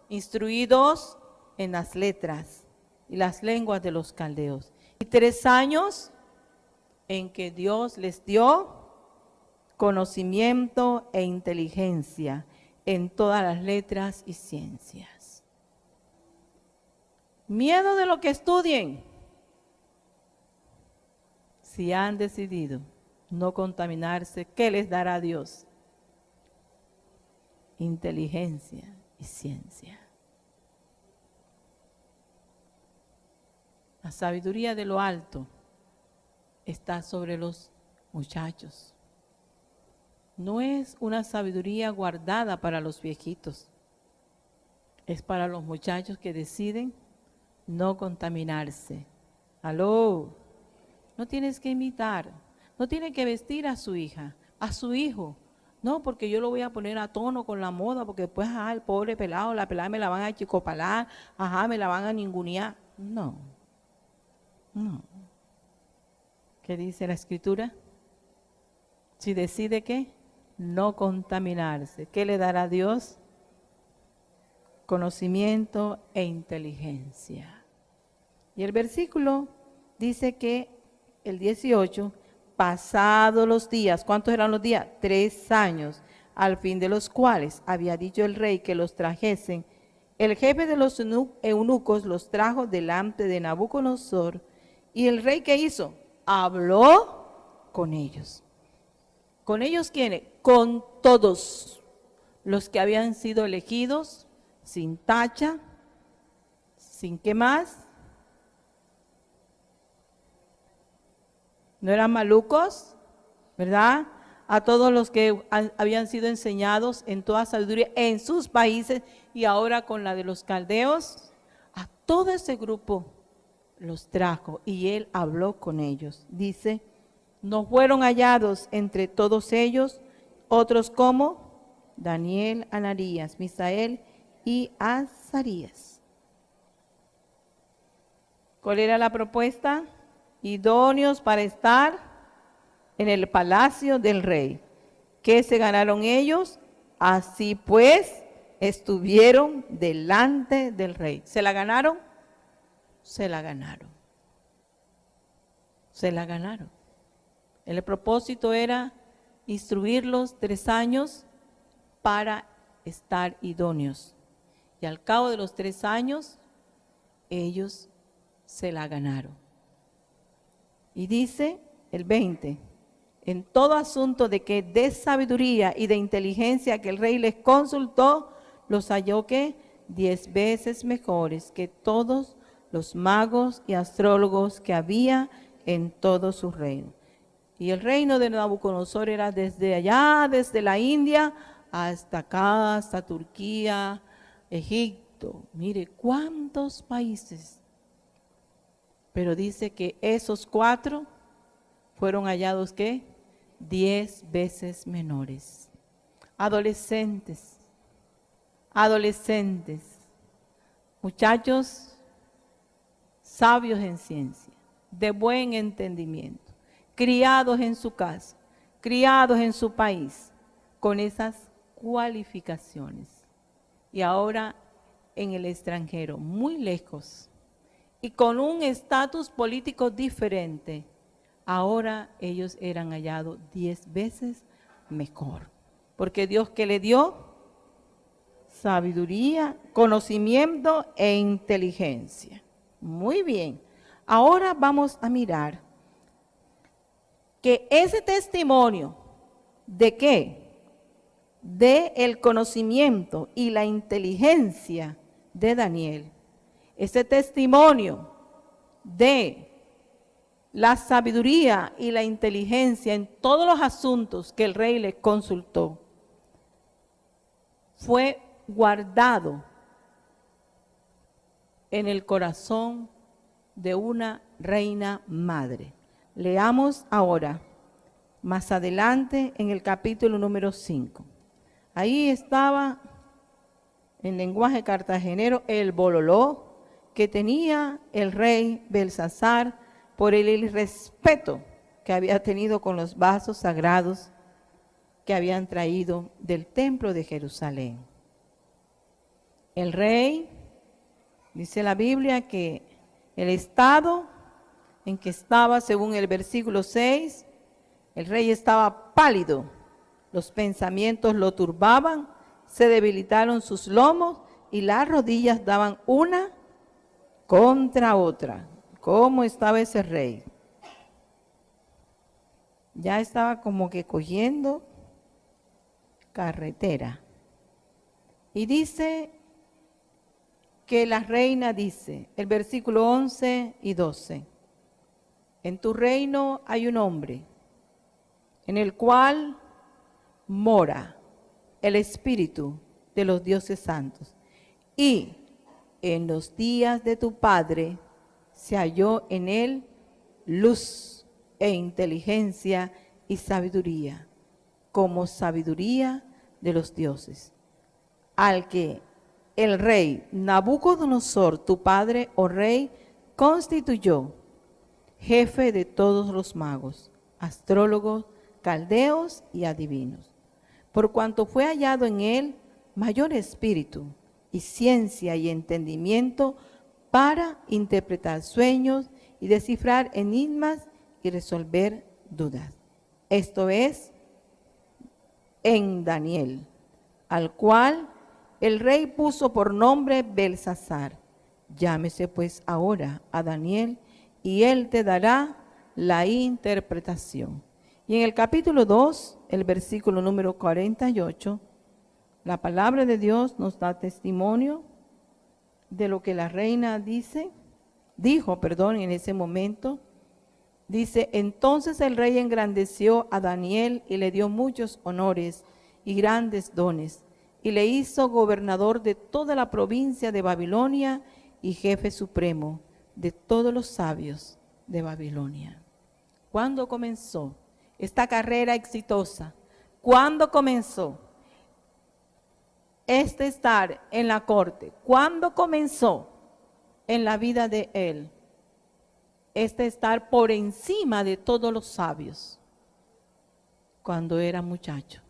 instruidos en las letras y las lenguas de los caldeos. Y 3 años en que Dios les dio conocimiento e inteligencia en todas las letras y ciencias. Miedo de lo que estudien. Si han decidido no contaminarse, ¿qué les dará Dios? Inteligencia y ciencia. La sabiduría de lo alto está sobre los muchachos. No es una sabiduría guardada para los viejitos. Es para los muchachos que deciden no contaminarse. Aló, no tienes que imitar, no tienes que vestir a su hija, a su hijo, No, porque yo lo voy a poner a tono con la moda, porque después, el pobre pelado, la pelada me la van a chicopalar, me la van a ningunear. No, no. ¿Qué dice la Escritura? Si decide ¿qué? No contaminarse. ¿Qué le dará Dios? Conocimiento e inteligencia. Y el versículo dice que el 18, pasados los días, ¿cuántos eran los días? 3 años, al fin de los cuales había dicho el rey que los trajesen. El jefe de los eunucos los trajo delante de Nabucodonosor. ¿Y el rey qué hizo? Habló con ellos. ¿Con ellos quiénes? Con todos los que habían sido elegidos, sin tacha, sin qué más. ¿No eran malucos? ¿Verdad? A todos los que habían sido enseñados en toda sabiduría en sus países y ahora con la de los caldeos, a todo ese grupo los trajo y él habló con ellos. Dice, no fueron hallados entre todos ellos otros como Daniel, Ananías, Misael y Azarías. ¿Cuál era la propuesta? Idóneos para estar en el palacio del rey. ¿Qué se ganaron ellos? Así pues, estuvieron delante del rey. ¿Se la ganaron? Se la ganaron. Se la ganaron. El propósito era instruirlos 3 años para estar idóneos. Y al cabo de los 3 años, ellos se la ganaron. Y dice el 20, en todo asunto de que de sabiduría y de inteligencia que el rey les consultó, los halló que 10 veces mejores que todos los magos y astrólogos que había en todo su reino. Y el reino de Nabucodonosor era desde allá, desde la India, hasta acá, hasta Turquía, Egipto. Mire, cuántos países. Pero dice que esos 4 fueron hallados, ¿qué? 10 veces menores. Adolescentes, muchachos sabios en ciencia, de buen entendimiento, criados en su casa, criados en su país, con esas cualificaciones. Y ahora en el extranjero, muy lejos, y con un estatus político diferente, ahora ellos eran hallados 10 veces mejor. Porque Dios que le dio sabiduría, conocimiento e inteligencia. Muy bien. Ahora vamos a mirar que ese testimonio de qué, de el conocimiento y la inteligencia de Daniel, ese testimonio de la sabiduría y la inteligencia en todos los asuntos que el rey le consultó, fue guardado en el corazón de una reina madre. Leamos ahora, más adelante, en el capítulo número 5. Ahí estaba, en lenguaje cartagenero, el bololó que tenía el rey Belsasar por el irrespeto que había tenido con los vasos sagrados que habían traído del templo de Jerusalén. El rey, dice la Biblia, que el estado en que estaba, según el versículo 6, el rey estaba pálido, los pensamientos lo turbaban, se debilitaron sus lomos y las rodillas daban una contra otra. ¿Cómo estaba ese rey? Ya estaba como que cogiendo carretera. Y dice que la reina dice, el versículo 11 y 12, en tu reino hay un hombre en el cual mora el espíritu de los dioses santos. Y en los días de tu padre se halló en él luz e inteligencia y sabiduría. como sabiduría de los dioses, al que el rey Nabucodonosor, tu padre, oh rey, constituyó jefe de todos los magos, astrólogos, caldeos y adivinos, por cuanto fue hallado en él mayor espíritu y ciencia y entendimiento para interpretar sueños y descifrar enigmas y resolver dudas. Esto es en Daniel, al cual el rey puso por nombre Belsasar. Llámese pues ahora a Daniel y él te dará la interpretación. Y en el capítulo 2, el versículo número 48, la palabra de Dios nos da testimonio de lo que la reina dijo en ese momento. Dice, entonces el rey engrandeció a Daniel y le dio muchos honores y grandes dones, y le hizo gobernador de toda la provincia de Babilonia y jefe supremo de todos los sabios de Babilonia. ¿Cuándo comenzó esta carrera exitosa? ¿Cuándo comenzó este estar en la corte? ¿Cuándo comenzó en la vida de él este estar por encima de todos los sabios? Cuando era muchacho.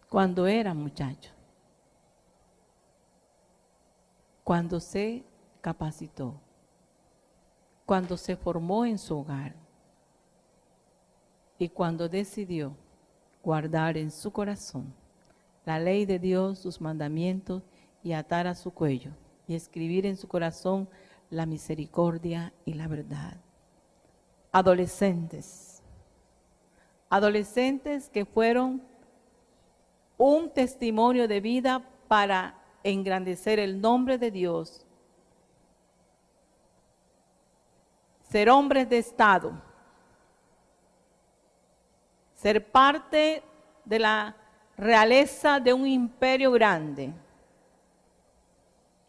Cuando era muchacho. Cuando se capacitó. Cuando se formó en su hogar. Y cuando decidió guardar en su corazón la ley de Dios, sus mandamientos, y atar a su cuello y escribir en su corazón la misericordia y la verdad. Adolescentes que fueron un testimonio de vida para engrandecer el nombre de Dios, ser hombres de Estado, ser parte de la realeza de un imperio grande.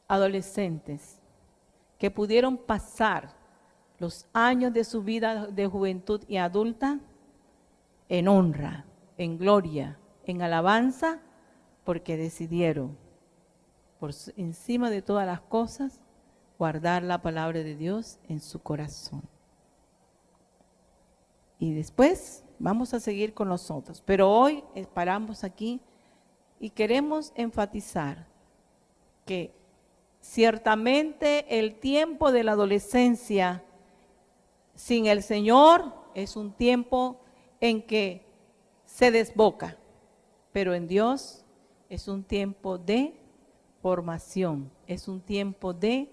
Adolescentes que pudieron pasar los años de su vida de juventud y adulta en honra, en gloria, en alabanza, porque decidieron, por encima de todas las cosas, guardar la palabra de Dios en su corazón. Y después vamos a seguir con nosotros, pero hoy paramos aquí y queremos enfatizar que ciertamente el tiempo de la adolescencia sin el Señor es un tiempo en que se desboca, pero en Dios es un tiempo de formación, es un tiempo de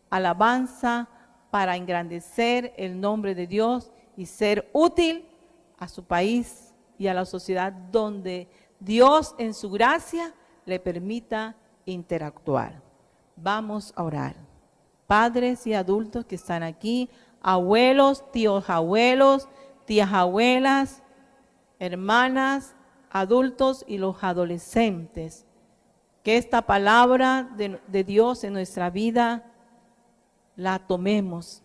alabanza para engrandecer el nombre de Dios y ser útil a su país y a la sociedad donde Dios en su gracia le permita interactuar. Vamos a orar. Padres y adultos que están aquí, abuelos, tíos abuelos, tías abuelas, hermanas, adultos y los adolescentes, que esta palabra de Dios en nuestra vida la tomemos.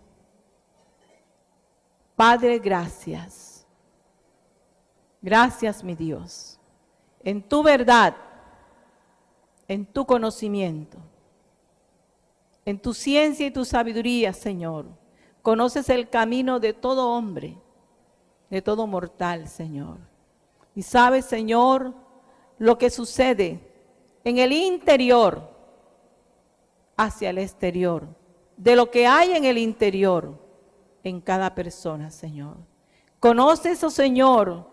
Padre, gracias. Gracias, mi Dios. En tu verdad, en tu conocimiento, en tu ciencia y tu sabiduría, Señor, conoces el camino de todo hombre, de todo mortal, Señor. Y sabes, Señor, lo que sucede en el interior hacia el exterior, de lo que hay en el interior en cada persona, Señor. Conoces, oh Señor,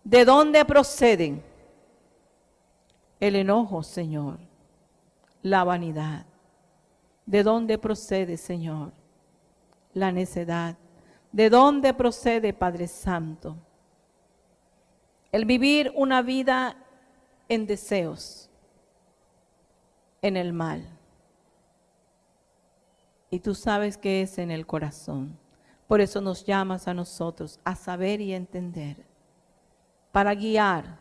de dónde proceden el enojo, Señor, la vanidad. ¿De dónde procede, Señor, la necedad? ¿De dónde procede, Padre Santo, el vivir una vida en deseos, en el mal? Y tú sabes que es en el corazón. Por eso nos llamas a nosotros a saber y entender, para guiar,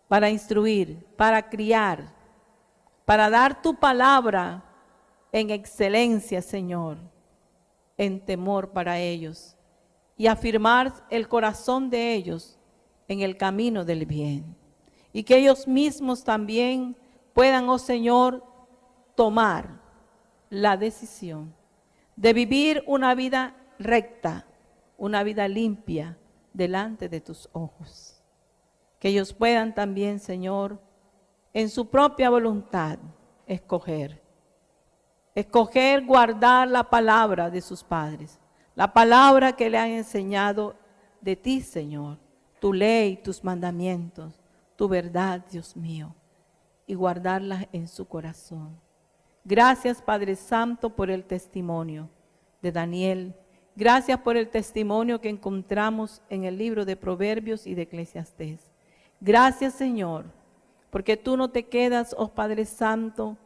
para instruir, para criar, para dar tu palabra en excelencia, Señor, en temor para ellos, y afirmar el corazón de ellos en el camino del bien. Y que ellos mismos también puedan, oh Señor, tomar la decisión de vivir una vida recta, una vida limpia delante de tus ojos. Que ellos puedan también, Señor, en su propia voluntad, escoger guardar la palabra de sus padres, la palabra que le han enseñado de ti, Señor, tu ley, tus mandamientos, tu verdad, Dios mío, y guardarlas en su corazón. Gracias, Padre Santo, por el testimonio de Daniel. Gracias por el testimonio que encontramos en el libro de Proverbios y de Eclesiastés. Gracias, Señor, porque tú no te quedas, oh Padre Santo,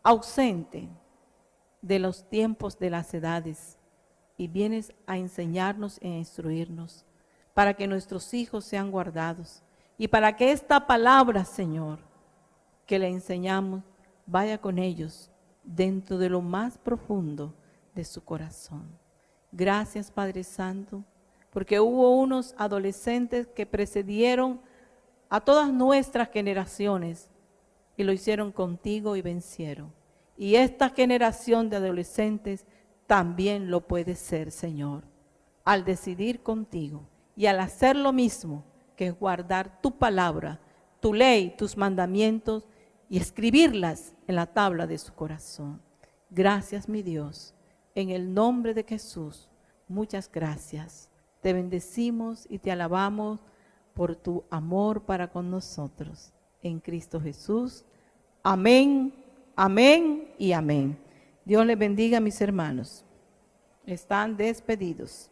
ausente de los tiempos de las edades y vienes a enseñarnos e instruirnos para que nuestros hijos sean guardados y para que esta palabra, Señor, que le enseñamos, vaya con ellos dentro de lo más profundo de su corazón. Gracias, Padre Santo, porque hubo unos adolescentes que precedieron a todas nuestras generaciones y lo hicieron contigo y vencieron. Y esta generación de adolescentes también lo puede ser, Señor, al decidir contigo y al hacer lo mismo, que es guardar tu palabra, tu ley, tus mandamientos y escribirlas en la tabla de su corazón. Gracias, mi Dios, en el nombre de Jesús, muchas gracias. Te bendecimos y te alabamos por tu amor para con nosotros. En Cristo Jesús. Amén, amén y amén. Dios les bendiga, mis hermanos. Están despedidos.